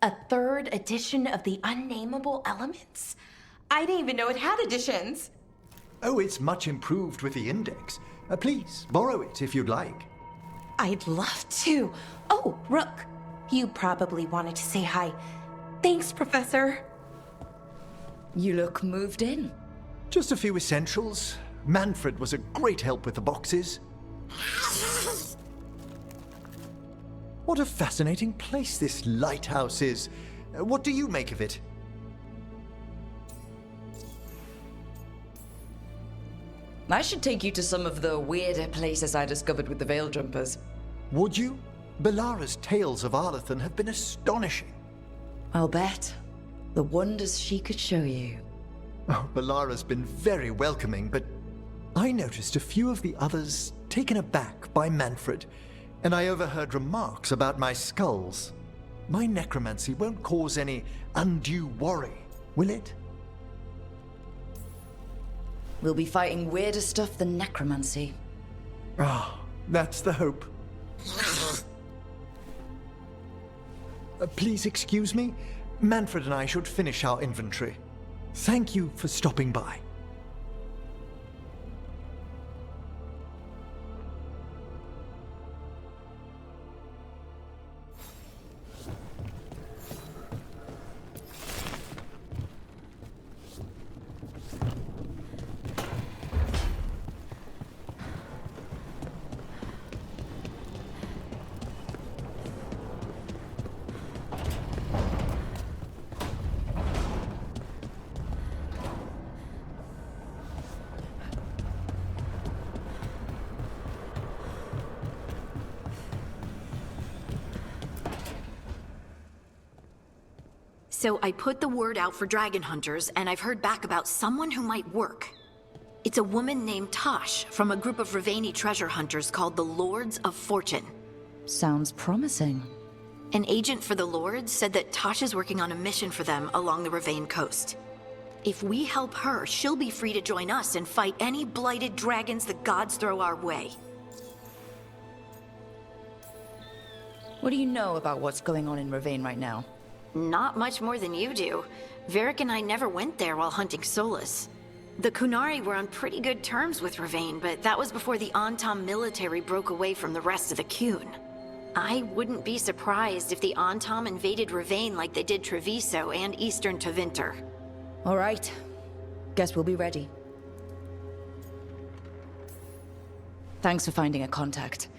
A third edition of the Unnameable Elements? I didn't even know it had editions. Oh, it's much improved with the index. Please, borrow it if you'd like. I'd love to. Oh, Rook, you probably wanted to say hi. Thanks, Professor. You look moved in. Just a few essentials. Manfred was a great help with the boxes. What a fascinating place this lighthouse is. What do you make of it? I should take you to some of the weirder places I discovered with the veil jumpers. Would you? Belara's tales of Arlathan have been astonishing. I'll bet. The wonders she could show you. Oh, Belara's been very welcoming, but I noticed a few of the others taken aback by Manfred, and I overheard remarks about my skulls. My necromancy won't cause any undue worry, will it? We'll be fighting weirder stuff than necromancy. Ah, that's the hope. Please excuse me. Manfred and I should finish our inventory. Thank you for stopping by. So I put the word out for dragon hunters, and I've heard back about someone who might work. It's a woman named Tosh from a group of Ravani treasure hunters called the Lords of Fortune. Sounds promising. An agent for the Lords said that Tosh is working on a mission for them along the Ravane coast. If we help her, she'll be free to join us and fight any blighted dragons the gods throw our way. What do you know about what's going on in Ravane right now? Not much more than you do. Varric and I never went there while hunting Solus. The Kunari were on pretty good terms with Ravane, but that was before the Antam military broke away from the rest of the Qun. I wouldn't be surprised if the Antam invaded Ravane like they did Treviso and Eastern Tevinter. All right. Guess we'll be ready. Thanks for finding a contact.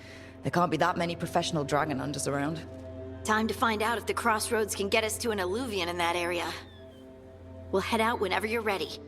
There can't be that many professional dragon hunters around. Time to find out if the crossroads can get us to an alluvion in that area. We'll head out whenever you're ready.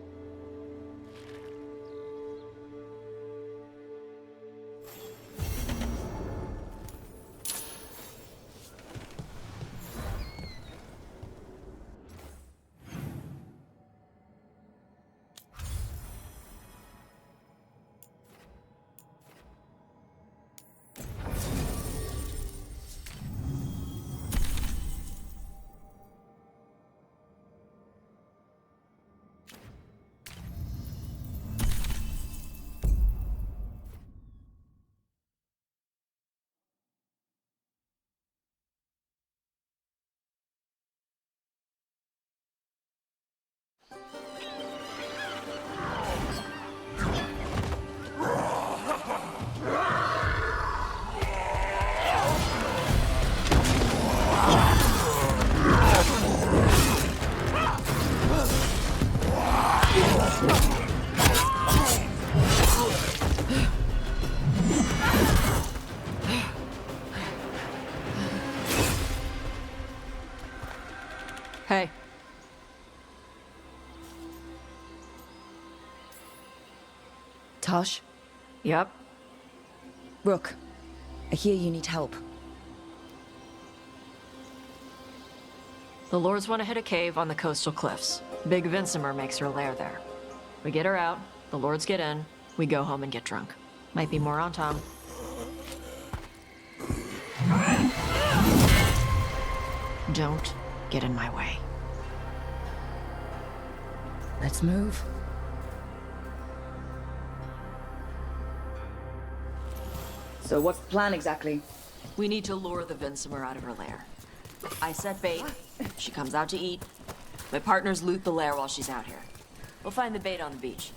Hey. Tosh? Yep. Rook, I hear you need help. The Lords want to hit a cave on the coastal cliffs. Big Vincimer makes her lair there. We get her out, the Lords get in, we go home and get drunk. Might be more on Tom. Don't get in my way. Let's move. So what's the plan exactly? We need to lure the Vincimer out of her lair. I set bait, She comes out to eat. My partners loot the lair while she's out here. We'll find the bait on the beach.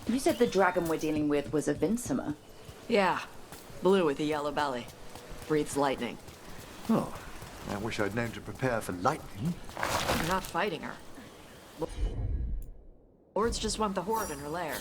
You said the dragon we're dealing with was a Vincimer. Yeah. Blue with a yellow belly. Breathes lightning. Oh, I wish I'd known to prepare for lightning. You're not fighting her. Lords just want the horde in her lair.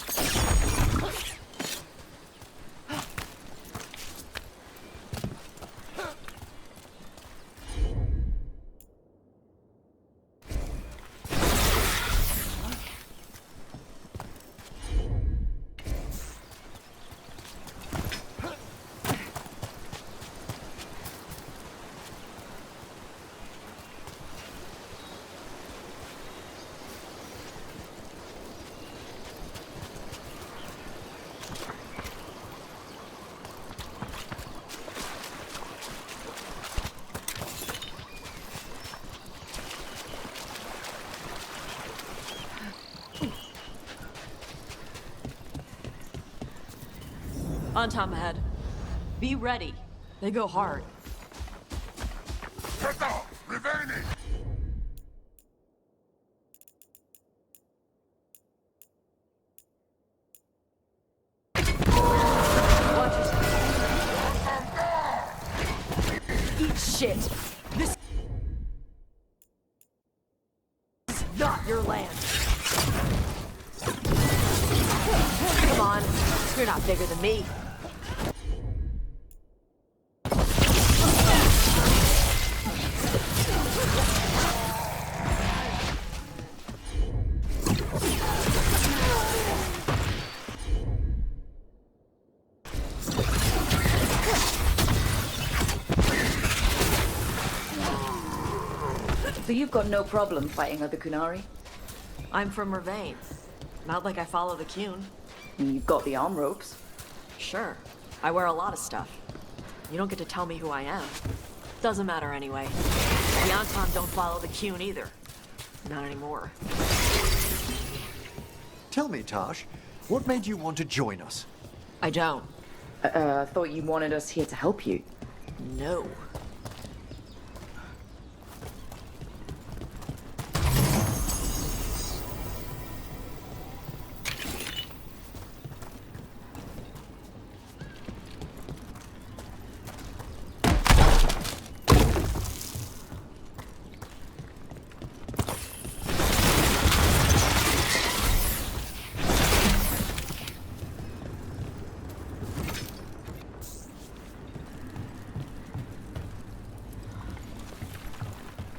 On Tom ahead. Be ready. They go hard. Watch yourself. Eat shit. This is not your land. Come on. You're not bigger than me. So you've got no problem fighting other Kunari? I'm from Ravain. Not like I follow the Qun. You've got the arm ropes. Sure. I wear a lot of stuff. You don't get to tell me who I am. Doesn't matter anyway. The Anton don't follow the Qun either. Not anymore. Tell me, Tash, what made you want to join us? I don't. I thought you wanted us here to help you. No.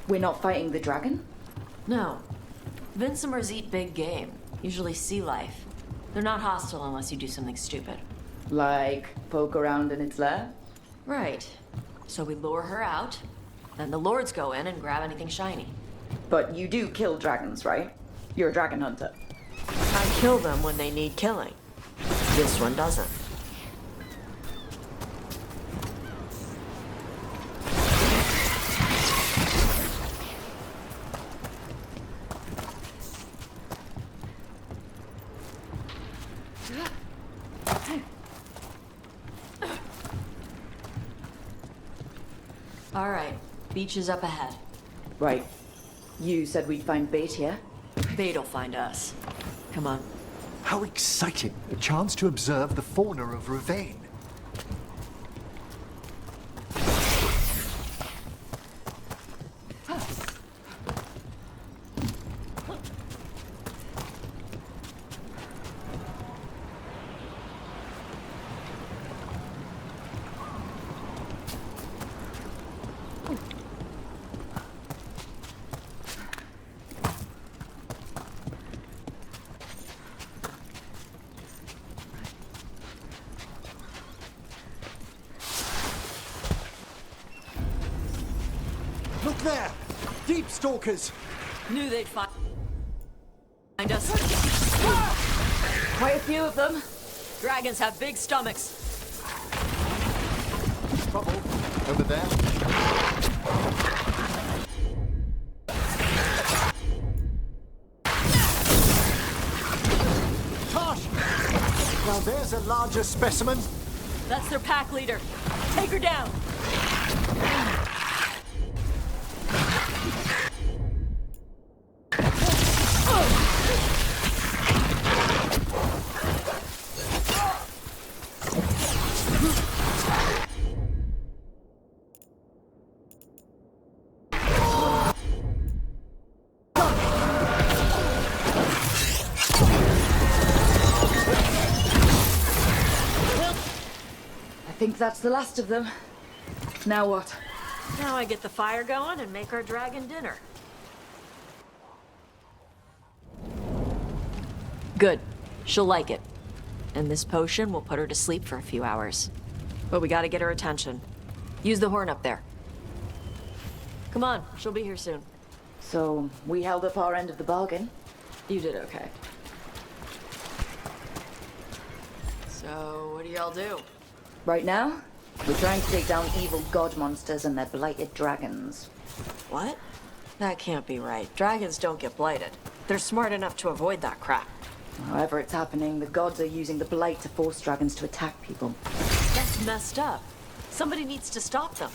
We're not fighting the dragon? No. Vincimers eat big game, usually sea life. They're not hostile unless you do something stupid. Like, poke around in its lair? Right. So we lure her out, then the lords go in and grab anything shiny. But you do kill dragons, right? You're a dragon hunter. I kill them when they need killing. This one doesn't. All right, beach is up ahead. Right. You said we'd find bait here? Bait'll find us. Come on. How exciting! A chance to observe the fauna of Ravain. Look there! Deep stalkers! Knew they'd find us. Quite a few of them. Dragons have big stomachs. Trouble. Over there. Now there's a larger specimen. That's their pack leader. Take her down. I think that's the last of them. Now what? Now I get the fire going and make our dragon dinner. Good. She'll like it. And this potion will put her to sleep for a few hours. But we gotta get her attention. Use the horn up there. Come on, she'll be here soon. So, we held up our end of the bargain. You did okay. So, what do y'all do? Right now, we're trying to take down evil god monsters and their blighted dragons. What? That can't be right. Dragons don't get blighted. They're smart enough to avoid that crap. However it's happening, the gods are using the blight to force dragons to attack people. That's messed up. Somebody needs to stop them.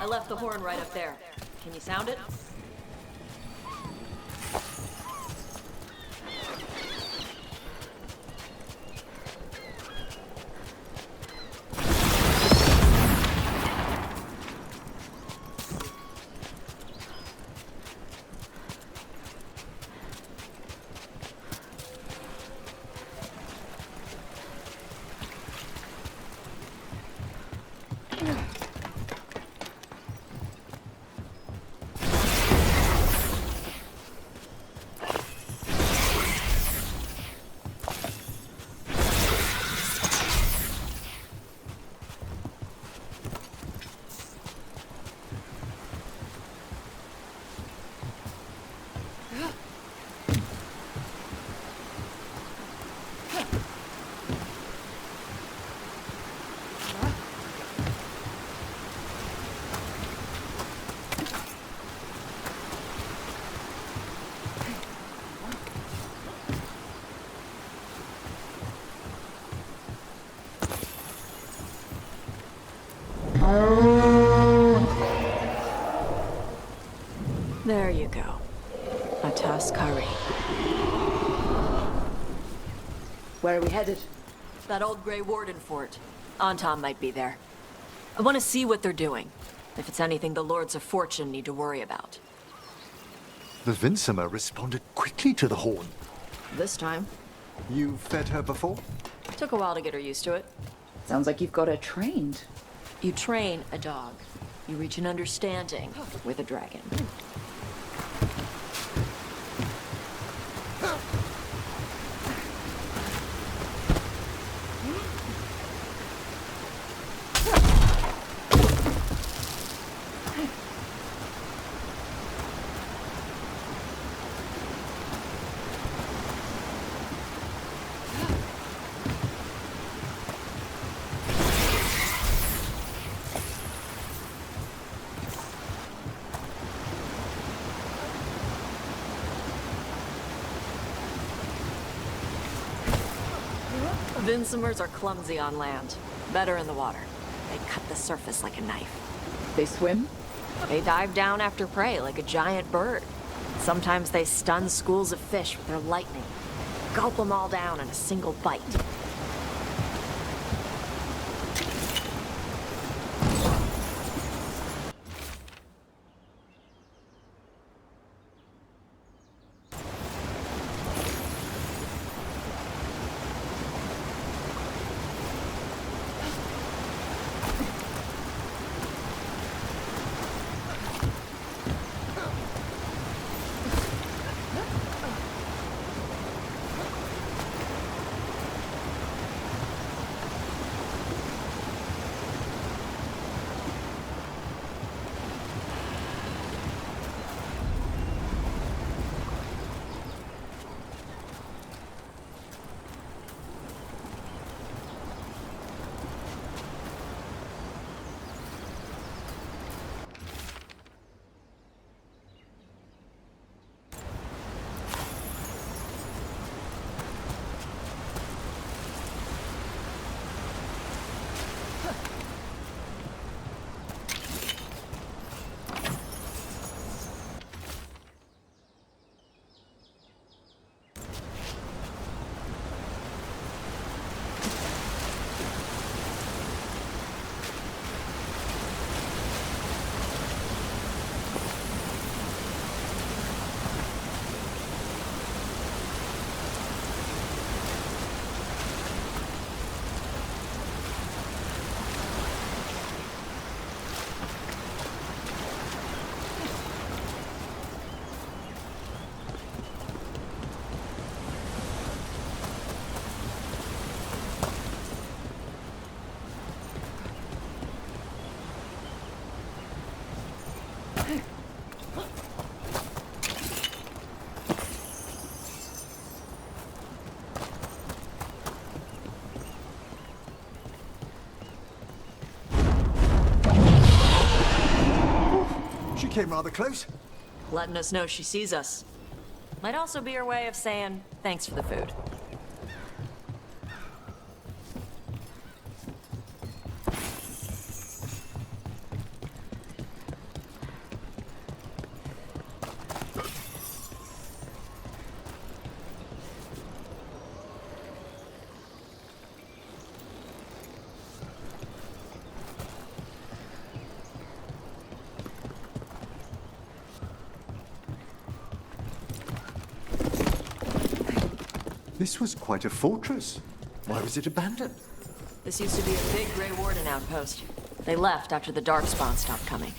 I left the horn right up there. Can you sound it? There you go. A Taskari. Where are we headed? That old Grey Warden fort. Anton might be there. I want to see what they're doing. If it's anything the Lords of Fortune need to worry about. The Vincimer responded quickly to the horn. This time. You fed her before? Took a while to get her used to it. Sounds like you've got her trained. You train a dog. You reach an understanding with a dragon. Vincimers are clumsy on land, better in the water. They cut the surface like a knife. They swim? They dive down after prey like a giant bird. Sometimes they stun schools of fish with their lightning. Gulp them all down in a single bite. came rather close. Letting us know she sees us. Might also be her way of saying thanks for the food. This was quite a fortress. Why was it abandoned? This used to be a big Grey Warden outpost. They left after the Darkspawn stopped coming.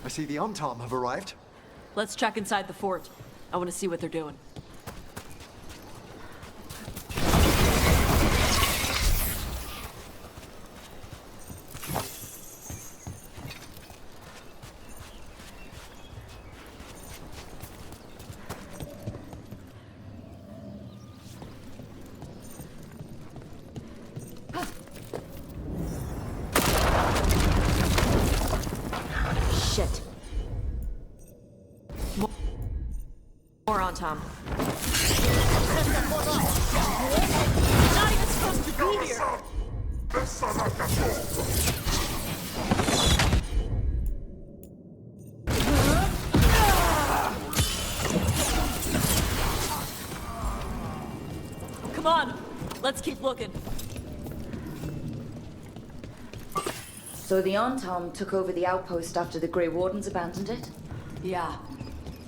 I see the Ontom have arrived. Let's check inside the fort. I want to see what they're doing. Shit. More on Tom. Not even supposed to be here. Come on, let's keep looking. So the Ontom took over the outpost after the Grey Wardens abandoned it? Yeah.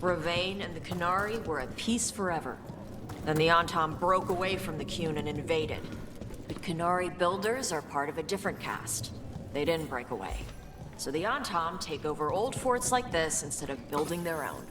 Ravane and the Qunari were at peace forever. Then the Ontom broke away from the Qun and invaded. But Qunari builders are part of a different caste. They didn't break away. So the Ontom take over old forts like this instead of building their own.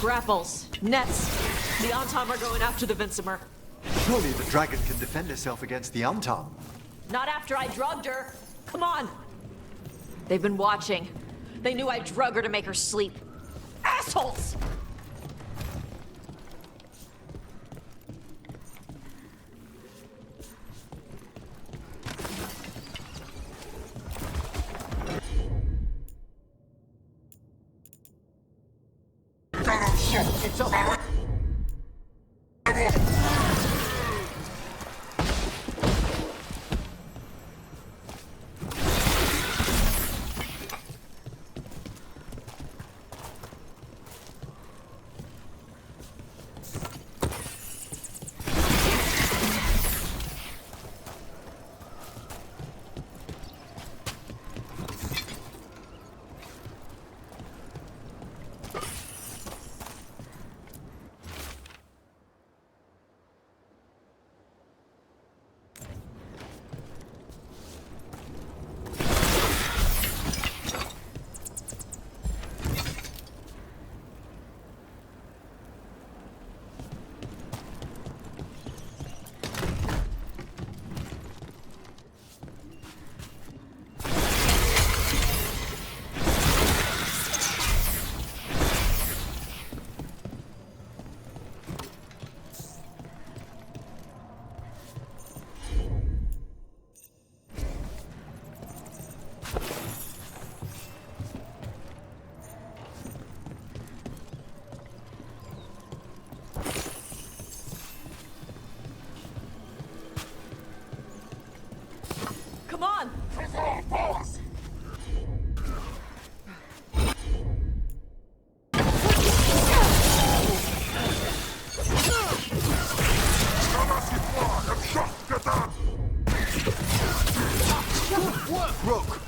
Grapples, nets. The Ontom are going after the Vincemer. Surely the dragon can defend herself against the Ontom. Not after I drugged her. Come on. They've been watching. They knew I drug her to make her sleep. Assholes! It's up. Rook!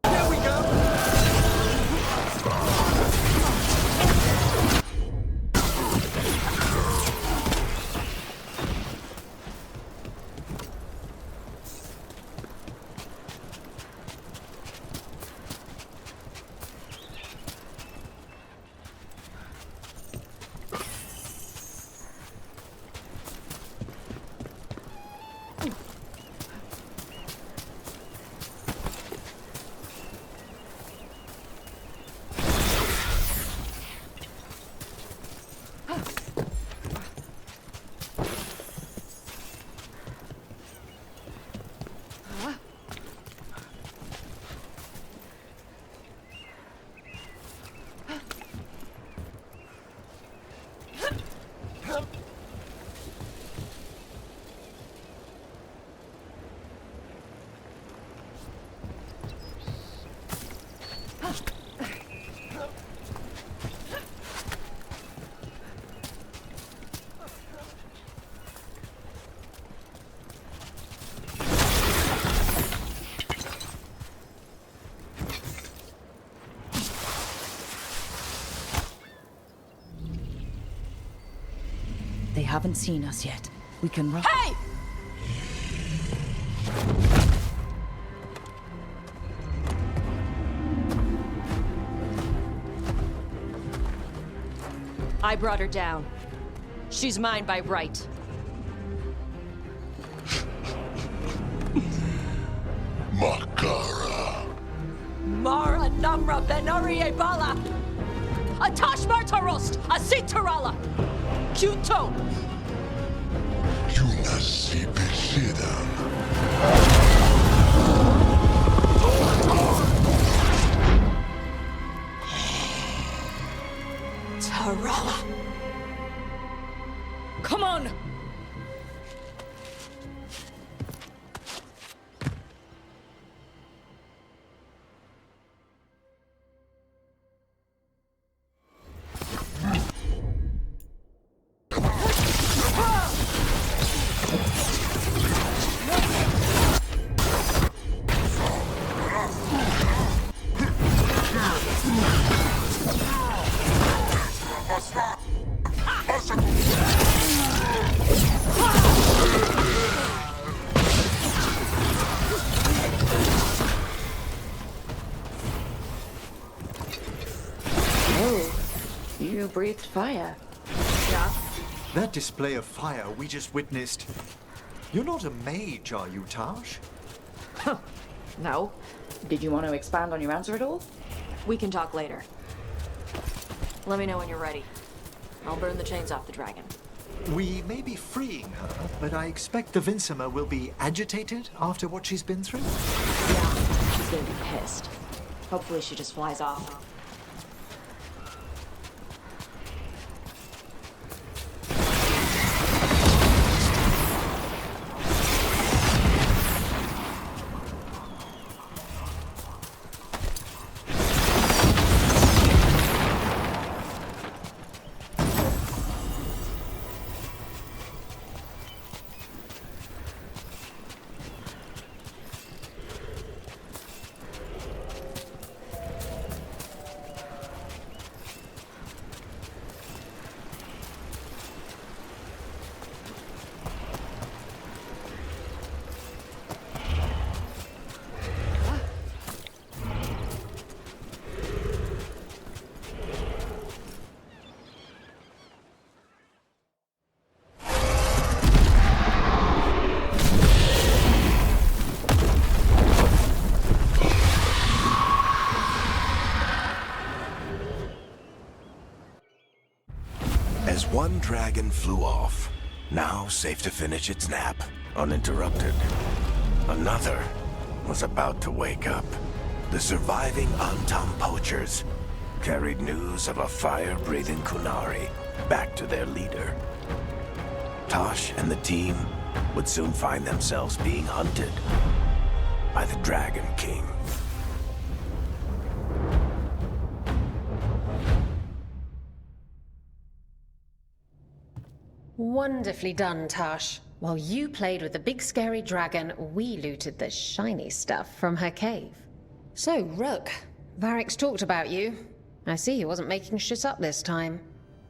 Here we go! They haven't seen us yet. We can run. Hey! I brought her down. She's mine by right. Makara. Mara Namra Benari Bala! Atash Martarost! Asit Tarala! Kyuto! Yunasi Beshidan. Tarala! Come on! You breathed fire. Yeah? That display of fire we just witnessed. You're not a mage, are you, Tash? No. Did you want to expand on your answer at all? We can talk later. Let me know when you're ready. I'll burn the chains off the dragon. We may be freeing her, but I expect the Vincima will be agitated after what she's been through. Yeah, she's gonna be pissed. Hopefully she just flies off. As one dragon flew off, now safe to finish its nap, uninterrupted. Another was about to wake up. The surviving Antam poachers carried news of a fire-breathing Kunari back to their leader. Tosh and the team would soon find themselves being hunted by the Dragon King. Wonderfully done, Tash. While you played with the big scary dragon, we looted the shiny stuff from her cave. So, Rook, Varric's talked about you. I see he wasn't making shit up this time.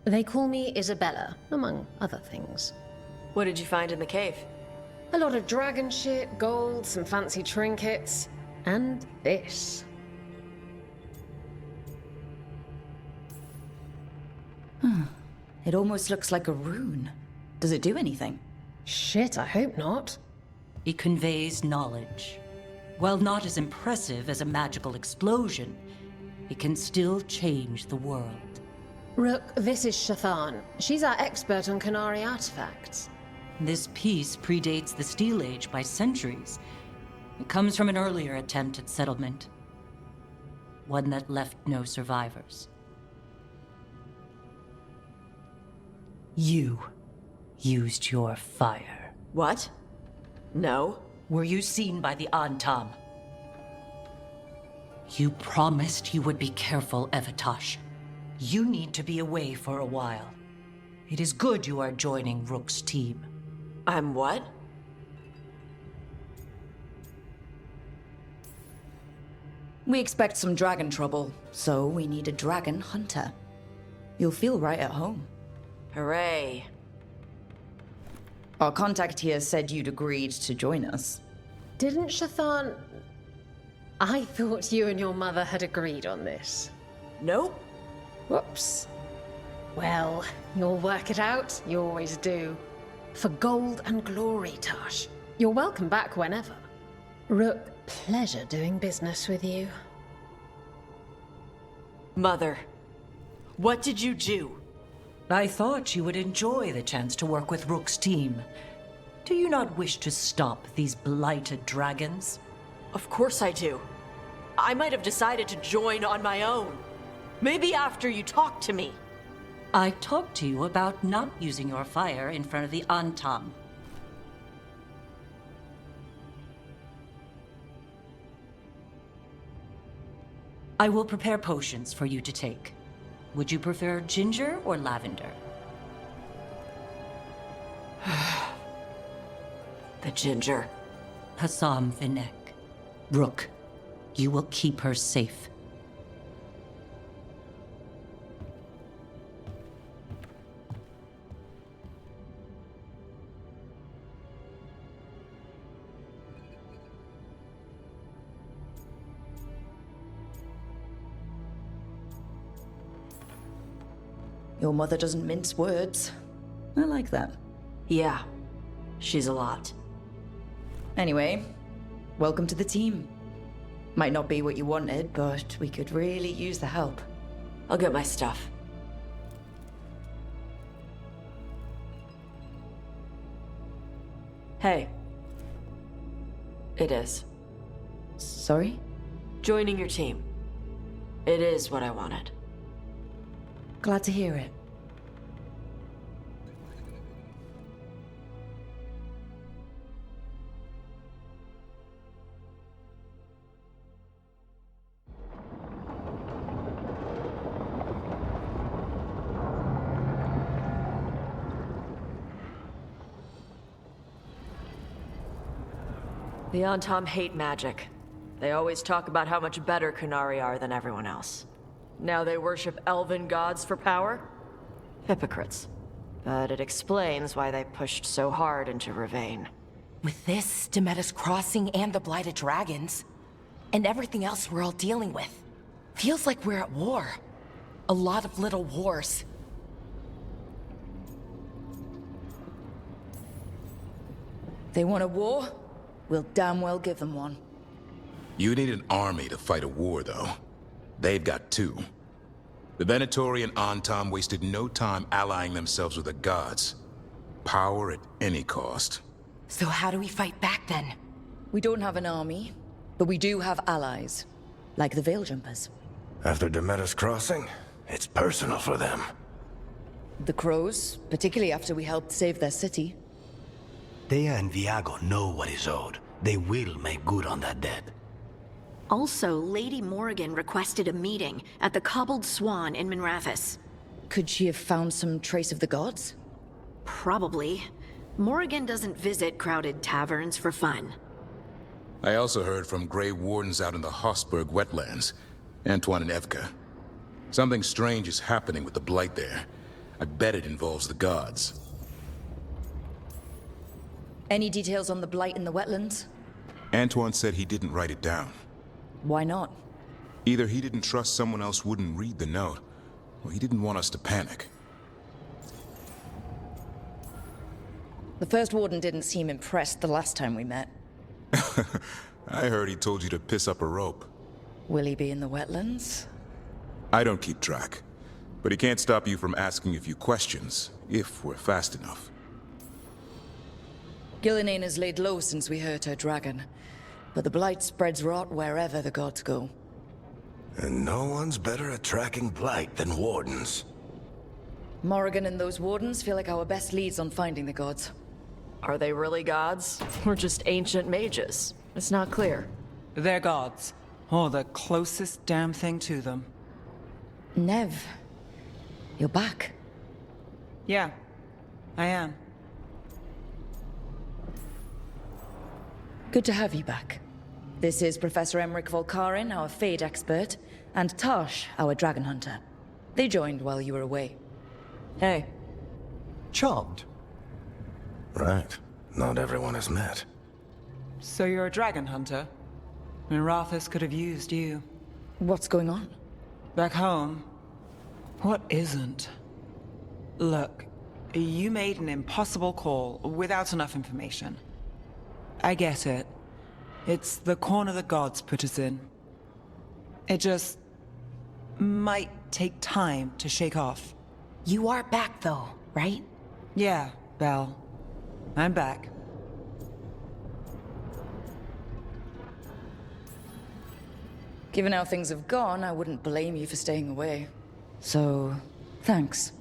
They call me Isabella, among other things. What did you find in the cave? A lot of dragon shit, gold, some fancy trinkets, and this. It almost looks like a rune. Does it do anything? Shit, I hope not. It conveys knowledge. While not as impressive as a magical explosion, it can still change the world. Rook, this is Shathan. She's our expert on Qunari artifacts. This piece predates the Steel Age by centuries. It comes from an earlier attempt at settlement. One that left no survivors. You used your fire. What? No. Were you seen by the Antam? You promised you would be careful, Evatosh. You need to be away for a while. It is good you are joining Rook's team. I'm what? We expect some dragon trouble, so we need a dragon hunter. You'll feel right at home. Hooray. Our contact here said you'd agreed to join us. Didn't Shathan... I thought you and your mother had agreed on this. Nope. Whoops. Well, you'll work it out. You always do. For gold and glory, Tash. You're welcome back whenever. Rook, pleasure doing business with you. Mother, what did you do? I thought you would enjoy the chance to work with Rook's team. Do you not wish to stop these blighted dragons? Of course I do. I might have decided to join on my own. Maybe after you talked to me. I talked to you about not using your fire in front of the Antam. I will prepare potions for you to take. Would you prefer ginger or lavender? The ginger. Hassam Vinek. Rook, you will keep her safe. Your mother doesn't mince words. I like that. Yeah, she's a lot. Anyway, welcome to the team. Might not be what you wanted, but we could really use the help. I'll get my stuff. Hey. It is. Sorry? Joining your team. It is what I wanted. Glad to hear it. The Antam hate magic. They always talk about how much better Qunari are than everyone else. Now they worship elven gods for power? Hypocrites. But it explains why they pushed so hard into Ravain. With this, Demeter's Crossing and the Blighted Dragons, and everything else we're all dealing with, feels like we're at war. A lot of little wars. They want a war? We'll damn well give them one. You need an army to fight a war, though. They've got two. The Venatori and Antam wasted no time allying themselves with the gods. Power at any cost. So how do we fight back then? We don't have an army, but we do have allies. Like the Veil Jumpers. After Demeter's Crossing, it's personal for them. The Crows, particularly after we helped save their city. Thea and Viago know what is owed. They will make good on that debt. Also, Lady Morrigan requested a meeting at the Cobbled Swan in Minrathous. Could she have found some trace of the gods? Probably. Morrigan doesn't visit crowded taverns for fun. I also heard from Grey Wardens out in the Hossberg wetlands, Antoine and Evka. Something strange is happening with the Blight there. I bet it involves the gods. Any details on the Blight in the wetlands? Antoine said he didn't write it down. Why not? Either he didn't trust someone else wouldn't read the note, or he didn't want us to panic. The first warden didn't seem impressed the last time we met. I heard he told you to piss up a rope. Will he be in the wetlands? I don't keep track, but he can't stop you from asking a few questions, if we're fast enough. Gillinane has laid low since we hurt her dragon, but the Blight spreads rot wherever the gods go. And no one's better at tracking Blight than Wardens. Morrigan and those wardens feel like our best leads on finding the gods. Are they really gods? Or just ancient mages? It's not clear. They're gods. Or the closest damn thing to them. Nev, you're back. Yeah, I am. Good to have you back. This is Professor Emmerich Volkarin, our Fade expert, and Tosh, our dragon hunter. They joined while you were away. Hey. Charmed. Right. Not everyone has met. So you're a dragon hunter? Mirathus could have used you. What's going on? Back home, what isn't? Look, you made an impossible call without enough information. I get it. It's the corner the gods put us in. It just might take time to shake off. You are back though, right? Yeah, Belle. I'm back. Given how things have gone, I wouldn't blame you for staying away. So, thanks.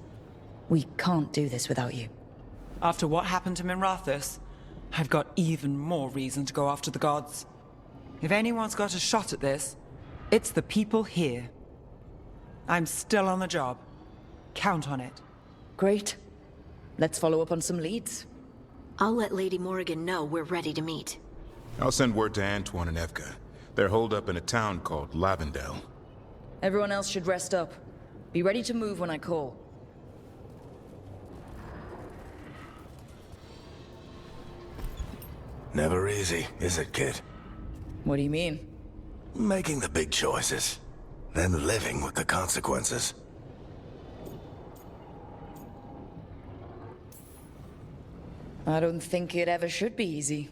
We can't do this without you. After what happened to Mirathus, I've got even more reason to go after the gods. If anyone's got a shot at this, it's the people here. I'm still on the job. Count on it. Great. Let's follow up on some leads. I'll let Lady Morrigan know we're ready to meet. I'll send word to Antoine and Evka. They're holed up in a town called Lavendel. Everyone else should rest up. Be ready to move when I call. Never easy, is it, kid? What do you mean? Making the big choices, then living with the consequences. I don't think it ever should be easy.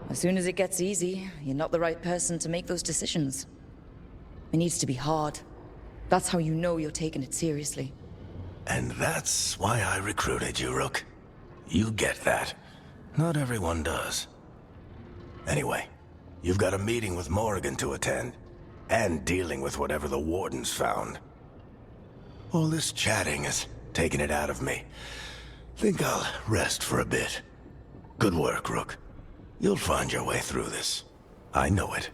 As soon as it gets easy, you're not the right person to make those decisions. It needs to be hard. That's how you know you're taking it seriously. And that's why I recruited you, Rook. You get that. Not everyone does. Anyway, you've got a meeting with Morrigan to attend, and dealing with whatever the Wardens found. All this chatting is taking it out of me. Think I'll rest for a bit. Good work, Rook. You'll find your way through this. I know it.